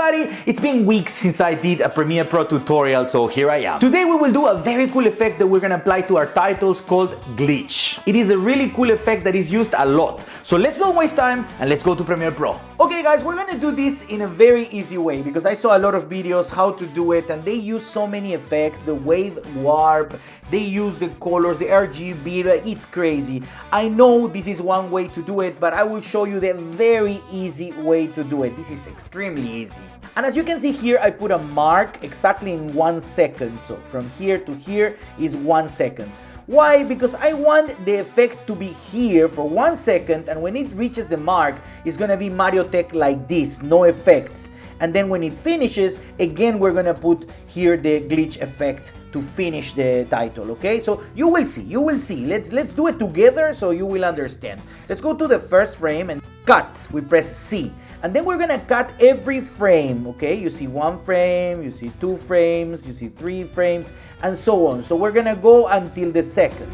everybody! It's been weeks since I did a Premiere Pro tutorial, so here I am. Today we will do a very cool effect that we're gonna apply to our titles called glitch. It is a really cool effect that is used a lot. So let's not waste time and let's go to Premiere Pro. Okay guys, we're gonna do this in a very easy way because I saw a lot of videos how to do it and they use so many effects, the wave warp, they use the colors, the RGB, it's crazy. I know this is one way to do it, but I will show you the very easy way to do it. This is extremely easy. And as you can see here, I put a mark exactly in 1 second. So from here to here is 1 second. Why? Because I want the effect to be here for 1 second, and when it reaches the mark, it's gonna be MarioTech like this, no effects. And then when it finishes, again, we're gonna put here the glitch effect to finish the title, okay? So you will see. Let's do it together so you will understand. Let's go to the first frame and cut. We press C. And then we're gonna cut every frame, okay? You see 1 frame, you see 2 frames, you see 3 frames, and so on. So we're gonna go until the second.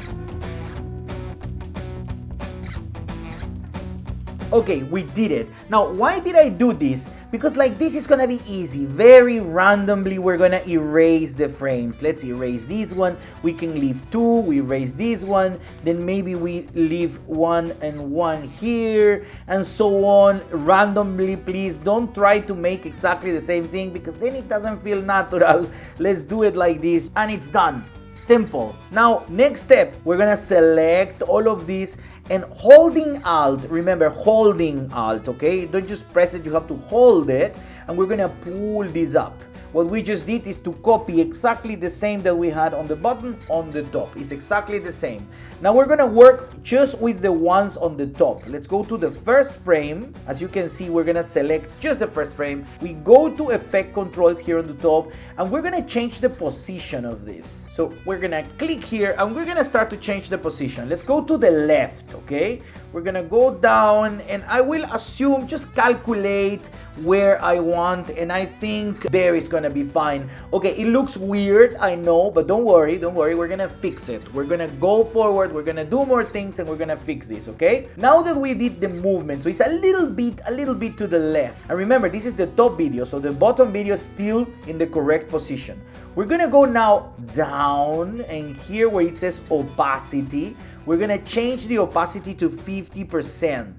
Okay, we did it. Now, why did I do this? Because like this is gonna be easy. Very randomly, we're gonna erase the frames. Let's erase this one. We can leave 2, we erase this one. Then maybe we leave 1 and 1 here, and so on. Randomly, please don't try to make exactly the same thing because then it doesn't feel natural. Let's do it like this, and it's done. Simple. Now, next step, we're gonna select all of these and holding Alt, remember holding Alt, okay? Don't just press it, you have to hold it, and we're gonna pull this up. What we just did is to copy exactly the same that we had on the bottom on the top. It's exactly the same. Now we're gonna work just with the ones on the top. Let's go to the first frame. As you can see, we're gonna select just the first frame. We go to effect controls here on the top, and we're gonna change the position of this. So we're gonna click here and we're gonna start to change the position. Let's go to the left, okay? We're gonna go down and I will assume, just calculate where I want, and I think there is gonna be fine. Okay, it looks weird, I know, but don't worry, we're gonna fix it. We're gonna go forward, we're gonna do more things, and we're gonna fix this, okay? Now that we did the movement, so it's a little bit to the left. And remember, this is the top video, so the bottom video is still in the correct position. We're gonna go now down, and here where it says opacity, we're gonna change the opacity to 50%.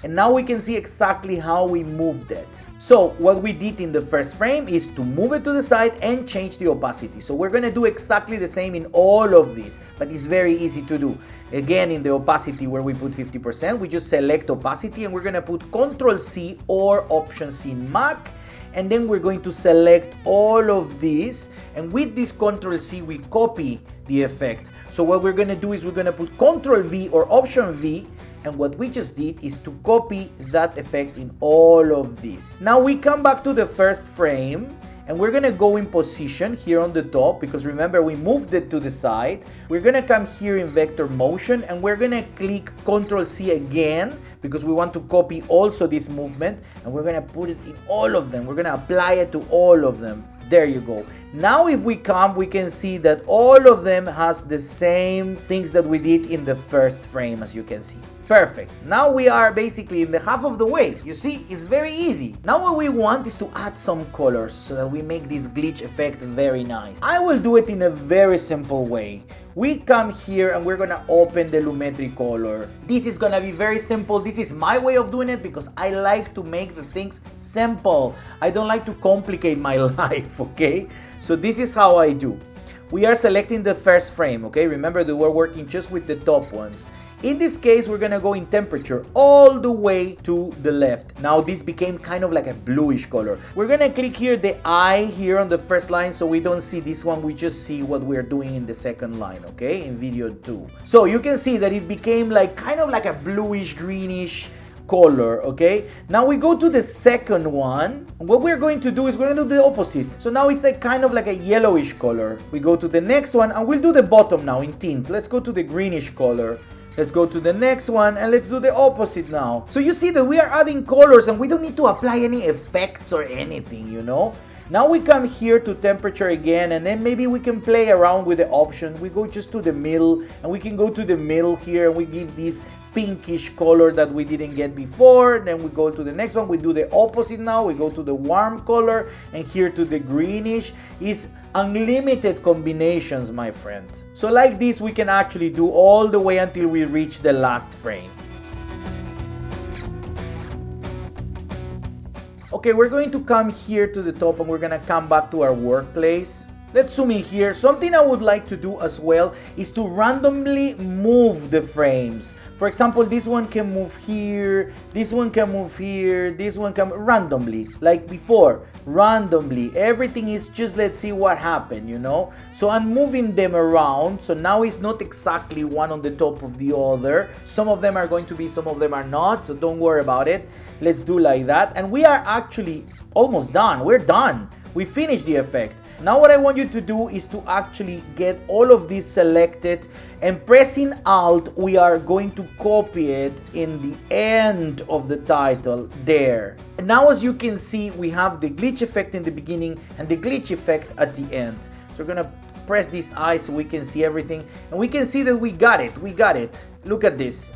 And now we can see exactly how we moved it. So what we did in the first frame is to move it to the side and change the opacity. So we're gonna do exactly the same in all of these, but it's very easy to do. Again, in the opacity where we put 50%, we just select opacity and we're gonna put Ctrl-C or Option-C in Mac. And then we're going to select all of these, and with this Ctrl-C we copy the effect. So what we're gonna do is we're gonna put Ctrl-V or Option-V, and what we just did is to copy that effect in all of these. Now we come back to the first frame, and we're gonna go in position here on the top, because remember we moved it to the side. We're gonna come here in vector motion, and we're gonna click Ctrl-C again, because we want to copy also this movement, and we're gonna put it in all of them. We're gonna apply it to all of them. There you go. Now if we come, we can see that all of them has the same things that we did in the first frame, as you can see. Perfect. Now we are basically in the half of the way. You see, it's very easy. Now what we want is to add some colors so that we make this glitch effect very nice. I will do it in a very simple way. We come here and we're gonna open the Lumetri color. This is gonna be very simple. This is my way of doing it because I like to make the things simple. I don't like to complicate my life, okay? So this is how I do. We are selecting the first frame, okay? Remember that we're working just with the top ones. In this case, we're gonna go in temperature all the way to the left. Now this became kind of like a bluish color. We're gonna click here the eye here on the first line so we don't see this one, we just see what we're doing in the second line, okay, in video 2. So you can see that it became like kind of like a bluish greenish color, okay? Now we go to the second one. What we're going to do is we're gonna do the opposite. So now it's like kind of like a yellowish color. We go to the next one and we'll do the bottom now in tint. Let's go to the greenish color. Let's go to the next one and let's do the opposite now. So you see that we are adding colors and we don't need to apply any effects or anything, you know? Now we come here to temperature again, and then maybe we can play around with the option. We go just to the middle, and we can go to the middle here, and we give this pinkish color that we didn't get before. Then we go to the next one, we do the opposite now, we go to the warm color, and here to the greenish. Is unlimited combinations, my friend. So like this we can actually do all the way until we reach the last frame. Okay, we're going to come here to the top and we're gonna come back to our workplace. Let's zoom in here. Something I would like to do as well is to randomly move the frames. For example, this one can move here, this one can move here, this one can randomly, like before, randomly. Everything is just, let's see what happened, you know? So I'm moving them around, so now it's not exactly one on the top of the other. Some of them are going to be, some of them are not, so don't worry about it. Let's do like that. And we are actually almost done. We're done. We finished the effect. Now what I want you to do is to actually get all of these selected, and pressing Alt, we are going to copy it in the end of the title there. And now as you can see, we have the glitch effect in the beginning and the glitch effect at the end. So we're gonna press this I so we can see everything, and we can see that we got it. Look at this.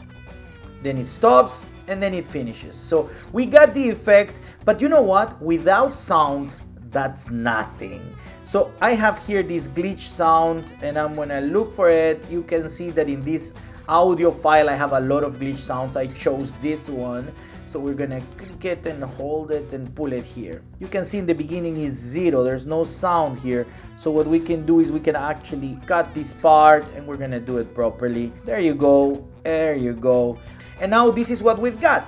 Then it stops and then it finishes. So we got the effect, but you know what? Without sound, that's nothing. So I have here this glitch sound, and I'm gonna look for it. You can see that in this audio file I have a lot of glitch sounds. I chose this one, so we're gonna click it and hold it and pull it here. You can see in the beginning is 0, there's no sound here. So what we can do is we can actually cut this part, and we're gonna do it properly. There you go, there you go. And now this is what we've got.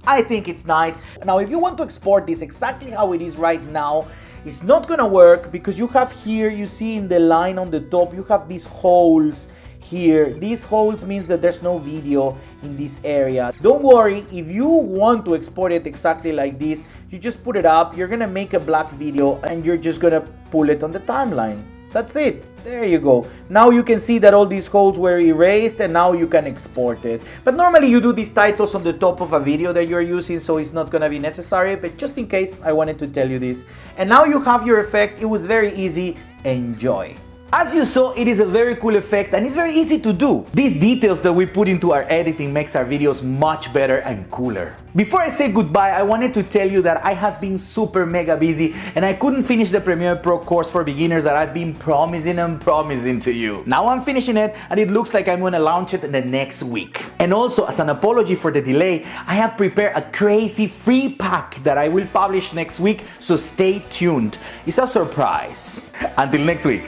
I think it's nice. Now if you want to export this exactly how it is right now, it's not gonna work, because you have here, you see in the line on the top, you have these holes here. These holes means that there's no video in this area. Don't worry, if you want to export it exactly like this, you just put it up, you're gonna make a black video, and you're just gonna pull it on the timeline. That's it. There you go. Now you can see that all these holes were erased, and now you can export it. But normally you do these titles on the top of a video that you're using, so it's not gonna be necessary, but just in case, I wanted to tell you this. And now you have your effect. It was very easy. Enjoy. As you saw, it is a very cool effect, and it's very easy to do. These details that we put into our editing makes our videos much better and cooler. Before I say goodbye, I wanted to tell you that I have been super mega busy, and I couldn't finish the Premiere Pro course for beginners that I've been promising to you. Now I'm finishing it, and it looks like I'm gonna launch it in the next week. And also, as an apology for the delay, I have prepared a crazy free pack that I will publish next week, so stay tuned. It's a surprise. Until next week.